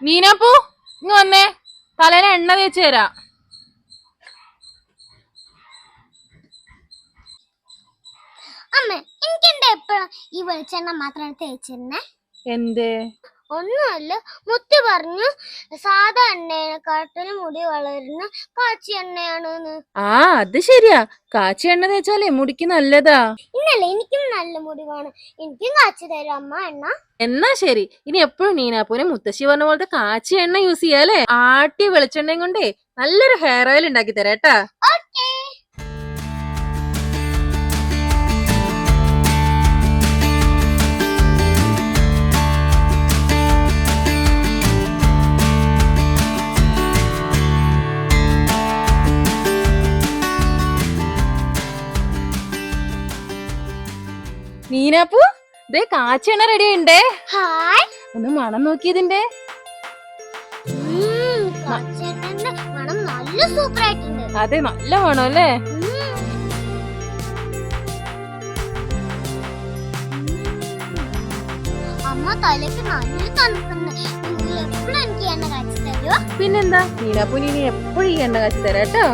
മീനാപ്പൂ ഇങ്ങ് വന്നേ, തലേനെ എണ്ണ തേച്ച് തരാ. അമ്മ എനിക്കെന്താ എപ്പോഴും ഈ വെളിച്ചെണ്ണ മാത്രം തേച്ചിരുന്നേ? എന്തേ? ഒന്നുമല്ല, മുത്തി പറഞ്ഞു സാധാ എണ്ണയെക്കാട്ടിലും മുടി വളരുന്ന കാച്ചി എണ്ണയാണെന്ന്. അത് ശരിയാ, കാച്ചി എണ്ണ തേച്ചാലേ മുടിക്ക് നല്ലതാ. ഇന്നലെ എനിക്കും നല്ല മുടി വേണം, എനിക്കും കാച്ചി തരാം അമ്മ എണ്ണ. എന്നാ ശരി, ഇനി എപ്പോഴും നീനാപ്പൂനെ മുത്തശ്ശി പറഞ്ഞ പോലത്തെ കാച്ചി എണ്ണ യൂസ് ചെയ്യാലേ. ആട്ടിയ വെളിച്ചെണ്ണയും കൊണ്ടേ നല്ലൊരു ഹെയർ ഓയിൽ ഉണ്ടാക്കി തരാട്ടാ. ഓക്കേ. നീനാപ്പൂ, ദേ കാച്ചി എണ്ണ റെഡി ഉണ്ടേ. ഹായ്. ഒന്ന് മണം നോക്കിയതിന്റെ. കാച്ചി എണ്ണന്റെ മണം നല്ല സൂപ്പർ ആയിട്ടുണ്ട്. അതെ, നല്ല മണം അല്ലേ. അമ്മ തലയ്ക്ക് നല്ല തണുപ്പുണ്ട്, എപ്പോഴും എനിക്ക് എണ്ണ കാച്ചി തരുമോ? പിന്നെന്താ, നീനാപ്പൂനി ഇനി എപ്പോഴും ഈ എണ്ണ കാച്ചി തരാട്ടോ.